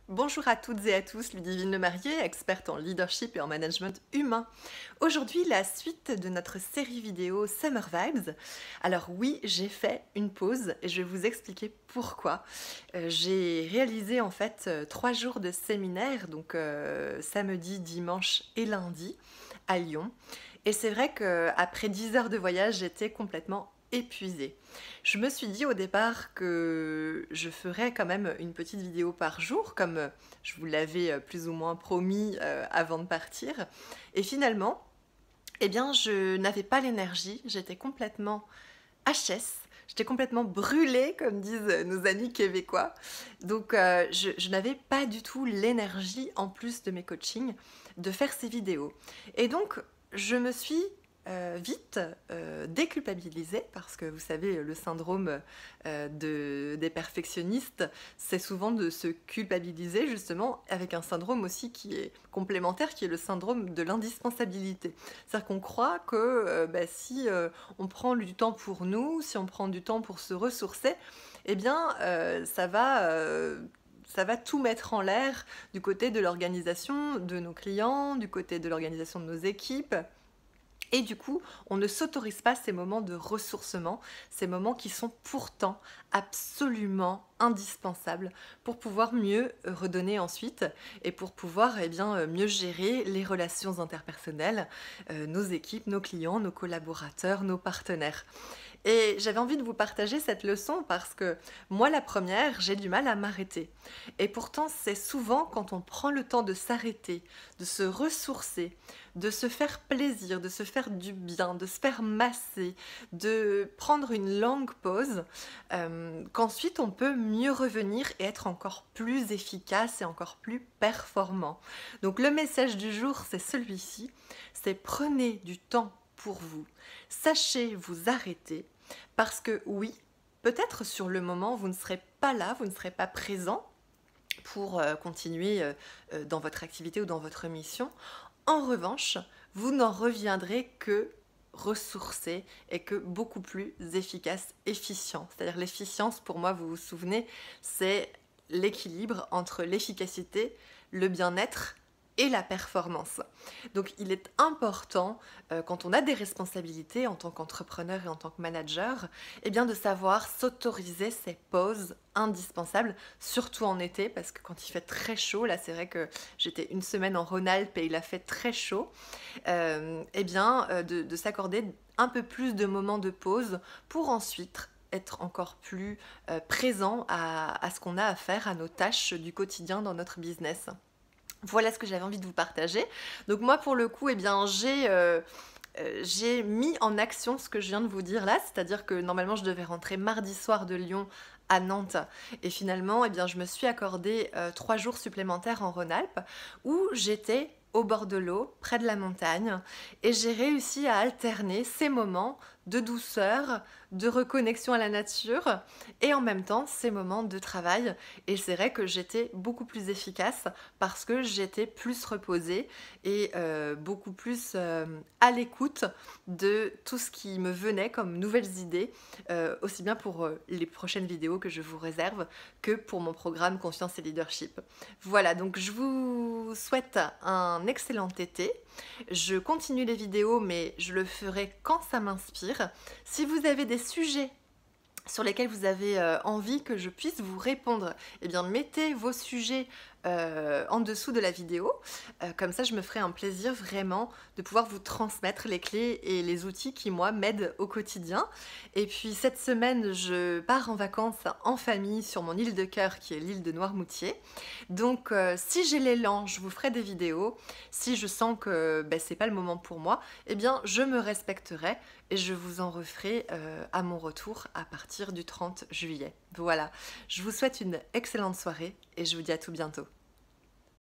Bonjour à toutes et à tous, Ludivine Lemarié, experte en leadership et en management humain. Aujourd'hui, la suite de notre série vidéo Summer Vibes. Alors oui, j'ai fait une pause et je vais vous expliquer pourquoi. J'ai réalisé en fait 3 jours de séminaire, donc samedi, dimanche et lundi à Lyon. Et c'est vrai qu'après 10 heures de voyage, j'étais complètement épuisée. Je me suis dit au départ que je ferais quand même une petite vidéo par jour, comme je vous l'avais plus ou moins promis avant de partir. Et finalement, eh bien, je n'avais pas l'énergie, j'étais complètement HS, j'étais complètement brûlée, comme disent nos amis québécois. Donc, je n'avais pas du tout l'énergie, en plus de mes coachings, de faire ces vidéos. Et donc, je me suis vite déculpabilisée, parce que vous savez, le syndrome des perfectionnistes, c'est souvent de se culpabiliser, justement, avec un syndrome aussi qui est complémentaire, qui est le syndrome de l'indispensabilité. C'est-à-dire qu'on croit que si on prend du temps pour nous, si on prend du temps pour se ressourcer, eh bien, ça va tout mettre en l'air du côté de l'organisation de nos clients, du côté de l'organisation de nos équipes. Et du coup, on ne s'autorise pas ces moments de ressourcement, ces moments qui sont pourtant absolument indispensables pour pouvoir mieux redonner ensuite et pour pouvoir mieux gérer les relations interpersonnelles, nos équipes, nos clients, nos collaborateurs, nos partenaires. Et j'avais envie de vous partager cette leçon parce que moi, la première, j'ai du mal à m'arrêter. Et pourtant, c'est souvent quand on prend le temps de s'arrêter, de se ressourcer, de se faire plaisir, de se faire du bien, de se faire masser, de prendre une longue pause, qu'ensuite on peut mieux revenir et être encore plus efficace et encore plus performant. Donc le message du jour, c'est celui-ci, c'est prenez du temps pour vous. Sachez vous arrêter parce que oui, peut-être sur le moment, vous ne serez pas là, vous ne serez pas présent pour continuer dans votre activité ou dans votre mission. En revanche, vous n'en reviendrez que ressourcé et que beaucoup plus efficace, efficient. C'est-à-dire l'efficience, pour moi, vous vous souvenez, c'est l'équilibre entre l'efficacité, le bien-être et la performance. Donc il est important, quand on a des responsabilités en tant qu'entrepreneur et en tant que manager, eh bien de savoir s'autoriser ces pauses indispensables, surtout en été, parce que quand il fait très chaud, là c'est vrai que j'étais une semaine en Rhône-Alpes et il a fait très chaud, de s'accorder un peu plus de moments de pause pour ensuite être encore plus présent à ce qu'on a à faire, à nos tâches du quotidien dans notre business. Voilà ce que j'avais envie de vous partager. Donc moi, pour le coup, j'ai mis en action ce que je viens de vous dire là, c'est-à-dire que normalement, je devais rentrer mardi soir de Lyon à Nantes. Et finalement, je me suis accordé 3 jours supplémentaires en Rhône-Alpes où j'étais au bord de l'eau, près de la montagne, et j'ai réussi à alterner ces moments de douceur, de reconnexion à la nature, et en même temps ces moments de travail. Et c'est vrai que j'étais beaucoup plus efficace parce que j'étais plus reposée et beaucoup plus à l'écoute de tout ce qui me venait comme nouvelles idées, aussi bien pour les prochaines vidéos que je vous réserve que pour mon programme Confiance et Leadership. Voilà, donc je vous souhaite un excellent été. Je continue les vidéos, mais je le ferai quand ça m'inspire. Si vous avez des sujets sur lesquels vous avez envie que je puisse vous répondre, eh bien mettez vos sujets en dessous de la vidéo. Comme ça, je me ferai un plaisir vraiment de pouvoir vous transmettre les clés et les outils qui, moi, m'aident au quotidien. Et puis, cette semaine, je pars en vacances en famille sur mon île de cœur, qui est l'île de Noirmoutier. Donc, si j'ai l'élan, je vous ferai des vidéos. Si je sens que c'est pas le moment pour moi, eh bien, je me respecterai et je vous en referai à mon retour à partir du 30 juillet. Voilà, je vous souhaite une excellente soirée et je vous dis à tout bientôt.